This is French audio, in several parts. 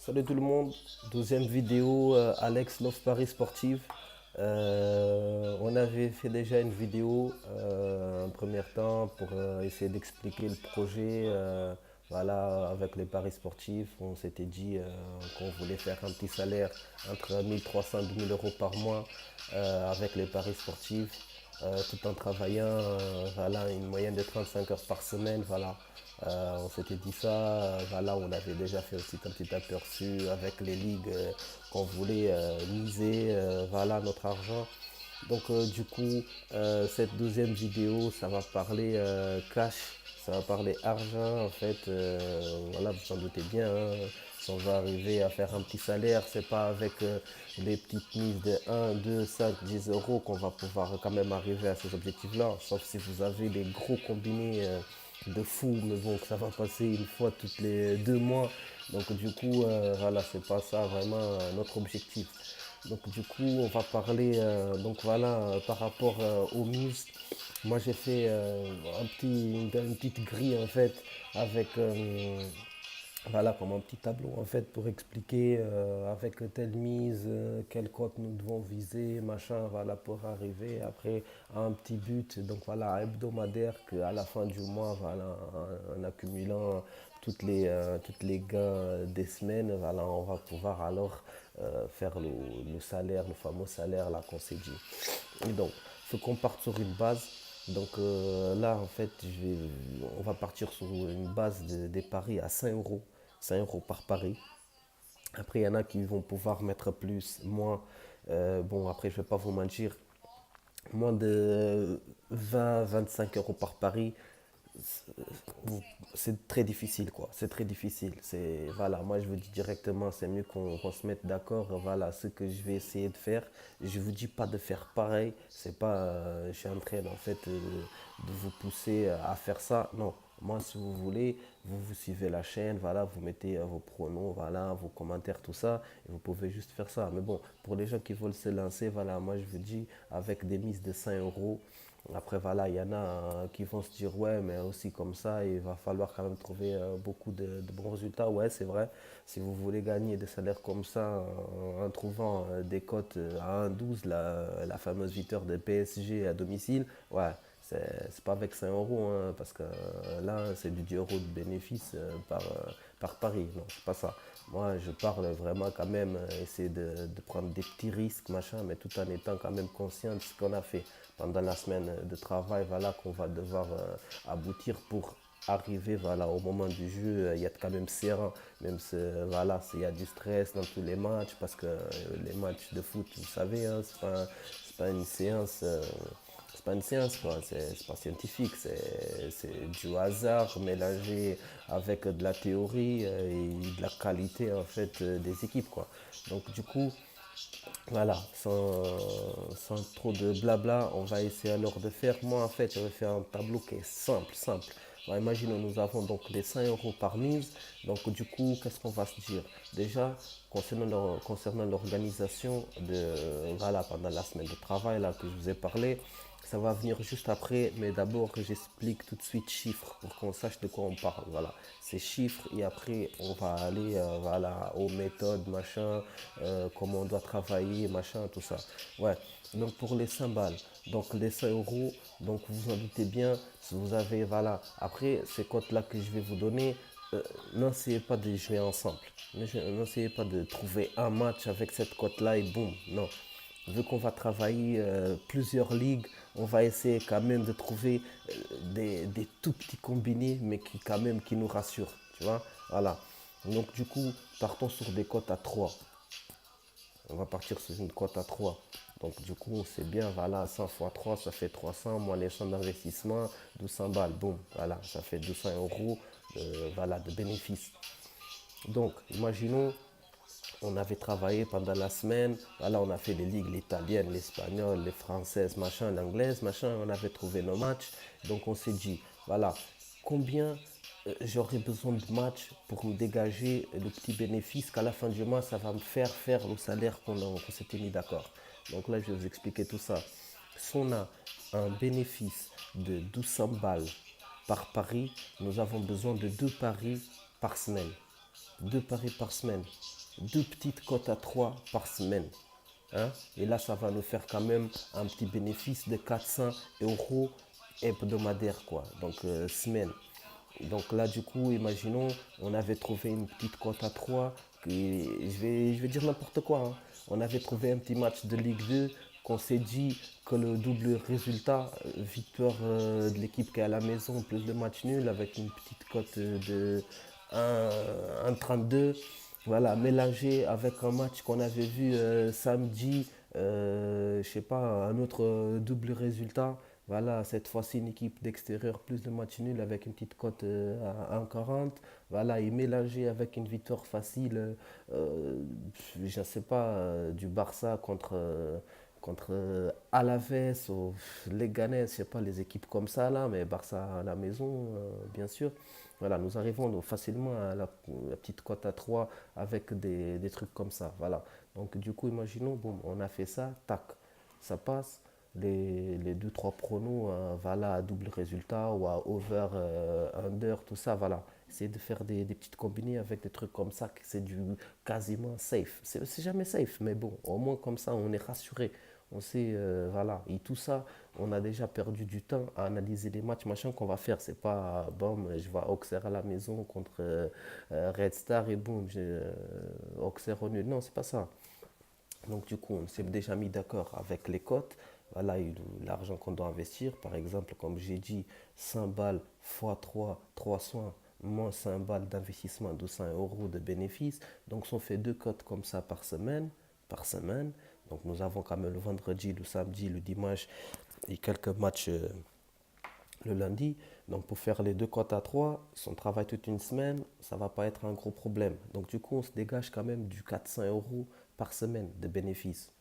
Salut tout le monde, 12e vidéo, Alex Love Paris Sportive. On avait fait déjà une vidéo en premier temps pour essayer d'expliquer le projet voilà, avec les paris sportifs. On s'était dit qu'on voulait faire un petit salaire entre 1300 et 2000 euros par mois avec les paris sportifs, tout en travaillant voilà, une moyenne de 35 heures par semaine. Voilà. On s'était dit ça, voilà, on avait déjà fait aussi un petit aperçu avec les ligues qu'on voulait miser, voilà, notre argent. Donc du coup, cette deuxième vidéo, ça va parler cash, ça va parler argent en fait. Voilà, vous en doutez bien, hein, si on va arriver à faire un petit salaire, c'est pas avec les petites mises de 1, 2, 5, 10 euros qu'on va pouvoir quand même arriver à ces objectifs-là. Sauf si vous avez des gros combinés de fou, mais bon, que ça va passer une fois toutes les 2 mois. Donc du coup, voilà, c'est pas ça vraiment notre objectif. Donc du coup, on va parler donc voilà par rapport aux mises. Moi, j'ai fait une petite grille en fait avec voilà comme un petit tableau en fait pour expliquer avec telle mise, quelle cote nous devons viser, machin, voilà pour arriver après à un petit but donc voilà hebdomadaire qu'à la fin du mois voilà en accumulant toutes les gains des semaines voilà on va pouvoir alors faire le salaire, le fameux salaire là qu'on s'est dit. Et donc, il faut qu'on parte sur une base. Donc là, en fait, on va partir sur une base des paris à 5 euros. 5 euros par pari. Après, il y en a qui vont pouvoir mettre plus, moins. Bon, après, je ne vais pas vous mentir. Moins de 20-25 euros par pari, c'est très difficile quoi, c'est très difficile. C'est voilà, moi je vous dis directement, c'est mieux qu'on se mette d'accord. Voilà, ce que je vais essayer de faire. Je vous dis pas de faire pareil. C'est pas, je suis en train en fait de vous pousser à faire ça. Non, moi si vous voulez, vous suivez la chaîne. Voilà, vous mettez vos pronoms, voilà, vos commentaires, tout ça, et vous pouvez juste faire ça. Mais bon, pour les gens qui veulent se lancer, voilà, moi je vous dis avec des mises de 5 euros. Après, voilà, il y en a qui vont se dire, ouais, mais aussi comme ça, il va falloir quand même trouver beaucoup de bons résultats. Ouais, c'est vrai. Si vous voulez gagner des salaires comme ça en trouvant des cotes à 1,12, la fameuse victoire de PSG à domicile, ouais, c'est pas avec 5 euros, hein, parce que là, c'est du 10 euros de bénéfice par pari. Non, c'est pas ça. Moi, je parle vraiment quand même, essayer de prendre des petits risques, machin, mais tout en étant quand même conscient de ce qu'on a fait pendant la semaine de travail, voilà, qu'on va devoir aboutir pour arriver voilà, au moment du jeu. Il y a quand même serrant, même si voilà, il y a du stress dans tous les matchs, parce que les matchs de foot, vous savez, hein, c'est pas une séance. C'est pas une séance, quoi. C'est pas scientifique, c'est du hasard mélangé avec de la théorie et de la qualité en fait des équipes, quoi. Donc du coup, voilà, sans trop de blabla, on va essayer alors de faire. Moi, en fait, j'avais fait un tableau qui est simple, simple. Bon, imaginons, nous avons donc les 5 euros par mise. Donc, du coup, qu'est-ce qu'on va se dire? Déjà, concernant l'organisation de, voilà, pendant la semaine de travail là, que je vous ai parlé, ça va venir juste après, mais d'abord que j'explique tout de suite chiffres pour qu'on sache de quoi on parle. Voilà, ces chiffres et après on va aller voilà, aux méthodes, machin, comment on doit travailler, machin, tout ça. Ouais, donc pour les 5 balles, donc les 5 euros, donc vous en doutez bien, si vous avez, voilà, après ces cotes-là que je vais vous donner, n'essayez pas de jouer ensemble. N'essayez pas de trouver un match avec cette cote-là et boum, non. Vu qu'on va travailler plusieurs ligues, on va essayer quand même de trouver des tout petits combinés, mais qui quand même qui nous rassurent. Tu vois? Voilà. Donc du coup, partons sur des cotes à 3. On va partir sur une cote à 3. Donc du coup, c'est bien, voilà, 100 fois 3, ça fait 300, moins les 100 d'investissement, 200 balles, boum, voilà, ça fait 200 euros voilà, de bénéfices. Donc, imaginons, on avait travaillé pendant la semaine. Voilà, on a fait les ligues, l'italienne, l'espagnole, les françaises, machin, l'anglaise, machin. On avait trouvé nos matchs. Donc on s'est dit, voilà, combien j'aurais besoin de matchs pour me dégager le petit bénéfice qu'à la fin du mois, ça va me faire le salaire qu'on s'était mis d'accord. Donc là, je vais vous expliquer tout ça. Si on a un bénéfice de 1200 balles par pari, nous avons besoin de deux paris par semaine. Deux paris par semaine. deux petites cotes à 3 par semaine. Hein. Et là, ça va nous faire quand même un petit bénéfice de 400 € hebdomadaire, quoi. Donc, semaine. Donc là, du coup, imaginons, on avait trouvé une petite cote à 3 je vais dire n'importe quoi, hein. On avait trouvé un petit match de Ligue 2 qu'on s'est dit que le double résultat, victoire de l'équipe qui est à la maison, plus le match nul, avec une petite cote de 1,32. Voilà, mélangé avec un match qu'on avait vu samedi, je sais pas, un autre double résultat. Voilà, cette fois-ci, une équipe d'extérieur, plus de match nul avec une petite cote à 1,40. Voilà, et mélangé avec une victoire facile, je ne sais pas, du Barça contre Alaves ou Leganés, je sais pas, les équipes comme ça là, mais Barça à la maison, bien sûr. Voilà, nous arrivons donc facilement à la petite cote à 3 avec des trucs comme ça. Voilà. Donc, du coup, imaginons, bon, on a fait ça, tac, ça passe. Les 2-3 pronos, voilà, à double résultat ou à over, under, tout ça, voilà. Essayer de faire des petites combinées avec des trucs comme ça, que c'est du quasiment safe. C'est jamais safe, mais bon, au moins comme ça, on est rassuré. On sait, voilà. Et tout ça, on a déjà perdu du temps à analyser les matchs, machin qu'on va faire. C'est pas, bon, je vois Auxerre à la maison contre Red Star et boum, Auxerre au nul. Non, c'est pas ça. Donc du coup, on s'est déjà mis d'accord avec les cotes. Voilà, l'argent qu'on doit investir. Par exemple, comme j'ai dit, 100 balles x 3, 300, moins 100 balles d'investissement, 200 € de bénéfices. Donc si on fait deux cotes comme ça par semaine. Donc nous avons quand même le vendredi, le samedi, le dimanche et quelques matchs le lundi. Donc pour faire les deux cotes à 3, si on travaille toute une semaine, ça ne va pas être un gros problème. Donc du coup, on se dégage quand même du 400 € par semaine de bénéfices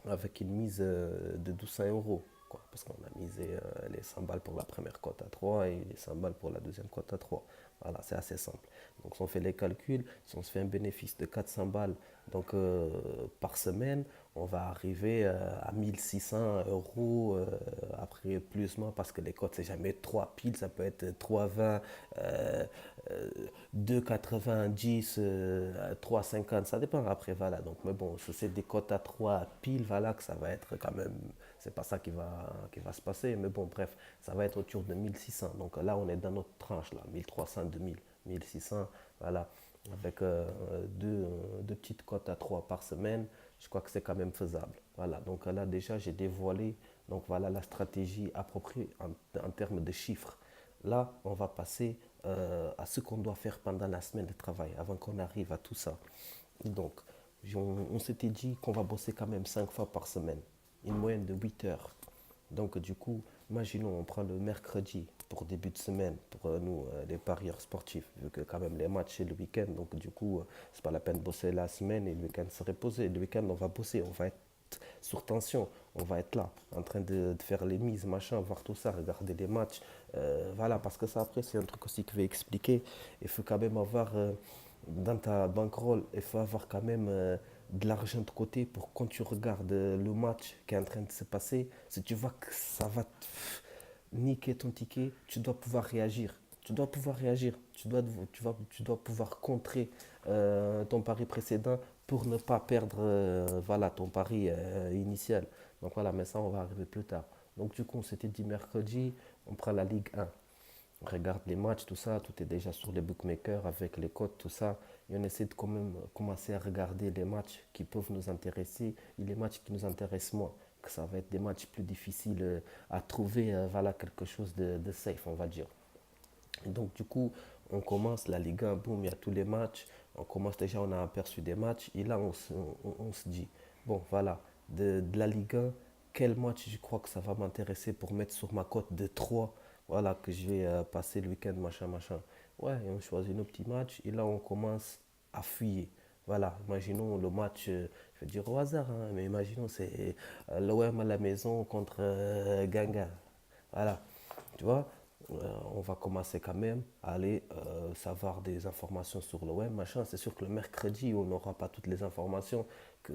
avec une mise de 1200 €. Quoi, parce qu'on a misé les 100 balles pour la première cote à 3 et les 100 balles pour la deuxième cote à 3. Voilà, c'est assez simple. Donc si on fait les calculs, si on se fait un bénéfice de 400 balles donc, par semaine, on va arriver à 1600 € après plus moins parce que les cotes c'est jamais 3 piles, ça peut être 3,20, euh, 2,90, 3,50, ça dépend après, voilà. Donc, mais bon, si c'est des cotes à 3 piles, voilà, que ça va être quand même, c'est pas ça qui va se passer, mais bon, bref, ça va être autour de 1600. Donc là, on est dans notre tranche, là, 1300, 2000, 1600, voilà, avec deux petites cotes à 3 par semaine, je crois que c'est quand même faisable. Voilà, donc là, déjà, j'ai dévoilé, donc voilà, la stratégie appropriée en termes de chiffres. Là, on va passer à ce qu'on doit faire pendant la semaine de travail, avant qu'on arrive à tout ça. Donc, on s'était dit qu'on va bosser quand même 5 fois par semaine, une moyenne de 8 heures. Donc, du coup, imaginons, on prend le mercredi pour début de semaine, pour nous, les parieurs sportifs, vu que quand même les matchs c'est le week-end. Donc, du coup, c'est pas la peine de bosser la semaine et le week-end se reposer. Le week-end, on va bosser, on va être sur tension, on va être là, en train de faire les mises, machin, voir tout ça, regarder les matchs. Voilà, parce que ça, après, c'est un truc aussi que je vais expliquer. Il faut quand même avoir dans ta bankroll, il faut avoir quand même de l'argent de côté pour quand tu regardes le match qui est en train de se passer, si tu vois que ça va niquer ton ticket, tu dois pouvoir réagir. Tu dois pouvoir réagir. Tu dois pouvoir contrer ton pari précédent pour ne pas perdre voilà, ton pari initial. Donc voilà, mais ça, on va arriver plus tard. Donc du coup, on s'était dit mercredi, on prend la Ligue 1. On regarde les matchs, tout ça, tout est déjà sur les bookmakers avec les codes, tout ça. Et on essaie de quand même commencer à regarder les matchs qui peuvent nous intéresser et les matchs qui nous intéressent moins. Que ça va être des matchs plus difficiles à trouver, voilà, quelque chose de safe, on va dire. Et donc, du coup, on commence la Ligue 1, boum, il y a tous les matchs. On commence déjà, on a aperçu des matchs. Et là, on se dit, bon, voilà, de la Ligue 1, quel match je crois que ça va m'intéresser pour mettre sur ma cote de 3, voilà, que je vais passer le week-end, machin, machin. Ouais, et on choisit nos petits matchs. Et là, on commence à fuyer. Voilà, imaginons le match, je vais dire au hasard, hein, mais imaginons c'est l'OM à la maison contre Ganga. Voilà, tu vois, on va commencer quand même à aller savoir des informations sur le web, machin. C'est sûr que le mercredi, on n'aura pas toutes les informations que,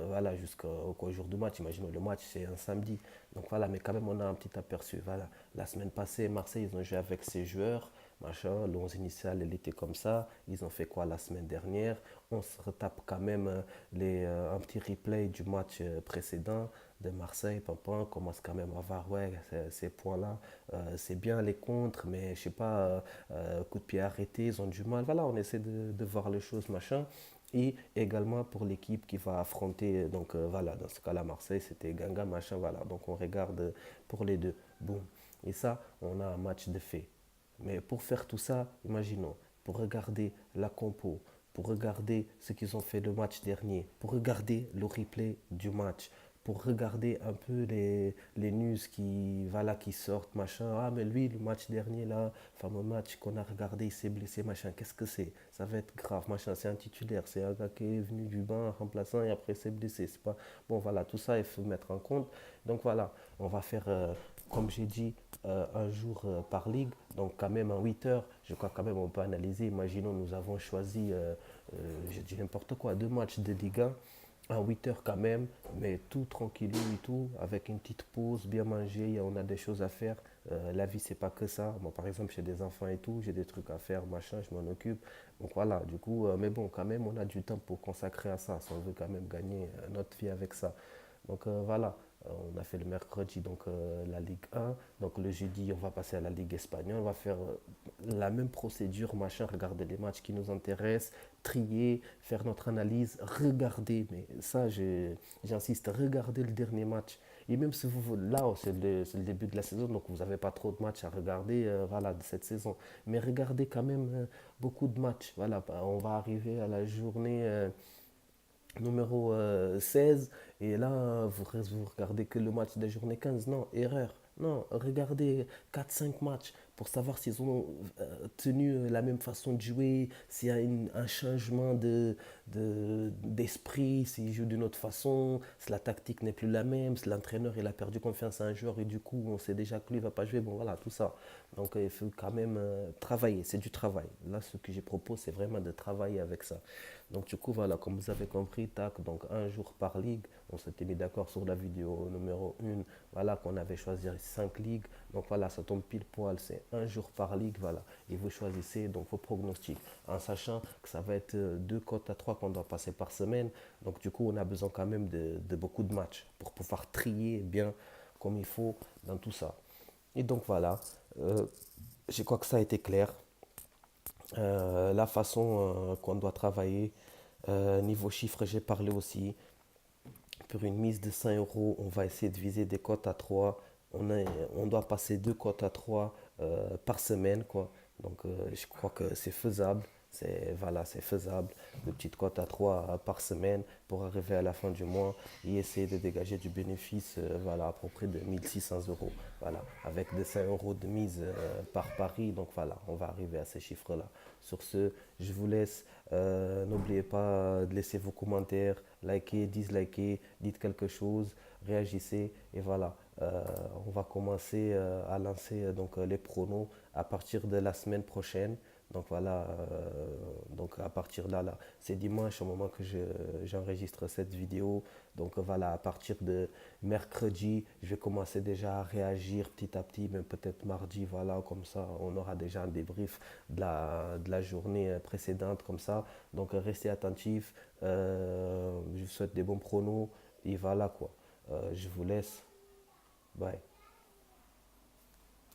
voilà, jusqu'au jour du match. Imaginons le match, c'est un samedi. Donc voilà, mais quand même, on a un petit aperçu. Voilà, la semaine passée, Marseille, ils ont joué avec ses joueurs. machin, l'11 initial, elle était comme ça, ils ont fait quoi la semaine dernière, on se retape quand même un petit replay du match précédent de Marseille, papa, on commence quand même à voir, ouais, ces points-là, c'est bien les contres, mais je sais pas, coup de pied arrêté, ils ont du mal, voilà, on essaie de voir les choses, machin. Et également pour l'équipe qui va affronter, donc voilà, dans ce cas-là, Marseille, c'était Ganga, machin, voilà. Donc on regarde pour les deux. Boum. Et ça, on a un match de fait. Mais pour faire tout ça, imaginons, pour regarder la compo, pour regarder ce qu'ils ont fait le match dernier, pour regarder le replay du match, pour regarder un peu les news voilà, qui sortent, machin. Ah, mais lui, le match dernier, là, fameux match qu'on a regardé, il s'est blessé, machin. Qu'est-ce que c'est? Ça va être grave, machin. C'est un titulaire, c'est un gars qui est venu du banc, remplaçant, et après s'est blessé. C'est pas... Bon, voilà, tout ça, il faut mettre en compte. Donc voilà, on va faire, comme j'ai dit, un jour par ligue, donc quand même en 8 heures, je crois quand même on peut analyser. Imaginons, nous avons choisi, je dis n'importe quoi, 2 matchs de Ligue 1 en 8 heures quand même, mais tout tranquille et tout, avec une petite pause, bien manger, on a des choses à faire. La vie, c'est pas que ça. Moi, par exemple, j'ai des enfants et tout, j'ai des trucs à faire, machin, je m'en occupe. Donc voilà, du coup, mais bon, quand même, on a du temps pour consacrer à ça, si on veut quand même gagner notre vie avec ça. Donc voilà, on a fait le mercredi donc la Ligue 1. Donc le jeudi, on va passer à la Ligue espagnole. On va faire la même procédure, machin, regarder les matchs qui nous intéressent, trier, faire notre analyse, regarder. Mais ça, j'insiste, regarder le dernier match. Et même si là, c'est le début de la saison, donc vous n'avez pas trop de matchs à regarder voilà, de cette saison. Mais regardez quand même beaucoup de matchs. Voilà, on va arriver à la journée numéro 16 et là vous regardez que le match de la journée 15. Non, erreur. Non, regardez 4 5 matchs pour savoir s'ils ont tenu la même façon de jouer, s'il y a un changement d'esprit, s'ils jouent d'une autre façon, si la tactique n'est plus la même, si l'entraîneur il a perdu confiance à un joueur et du coup on sait déjà que lui ne va pas jouer. Bon voilà, tout ça. Donc il faut quand même travailler, c'est du travail. Là ce que je propose c'est vraiment de travailler avec ça. Donc du coup, voilà, comme vous avez compris, tac, donc un jour par ligue, on s'était mis d'accord sur la vidéo numéro 1, voilà, qu'on avait choisi 5 ligues. Donc voilà, ça tombe pile poil, c'est un jour par ligue, voilà. Et vous choisissez donc vos pronostics, en sachant que ça va être 2 cotes à 3 qu'on doit passer par semaine. Donc du coup, on a besoin quand même de beaucoup de matchs pour pouvoir trier bien comme il faut dans tout ça. Et donc voilà, euh, je crois que ça a été clair. La façon qu'on doit travailler. Niveau chiffres, j'ai parlé aussi. Pour une mise de 100 euros, on va essayer de viser des cotes à 3. On doit passer 2 cotes à 3 par semaine, quoi. Donc, je crois que c'est faisable. Voilà, c'est faisable. De petites cotes à 3 par semaine pour arriver à la fin du mois et essayer de dégager du bénéfice voilà, à peu près de 1 600 euros. Voilà, avec des 100 euros de mise par pari. Donc voilà, on va arriver à ces chiffres-là. Sur ce, je vous laisse. N'oubliez pas de laisser vos commentaires, likez, dislikez, dites quelque chose, réagissez et voilà. On va commencer à lancer les pronos à partir de la semaine prochaine. Donc voilà, donc à partir de là, c'est dimanche au moment que j'enregistre cette vidéo. Donc voilà, à partir de mercredi, je vais commencer déjà à réagir petit à petit, même peut-être mardi, voilà, comme ça, on aura déjà un débrief de la journée précédente, comme ça. Donc restez attentifs, je vous souhaite des bons pronos et voilà quoi. Je vous laisse, bye.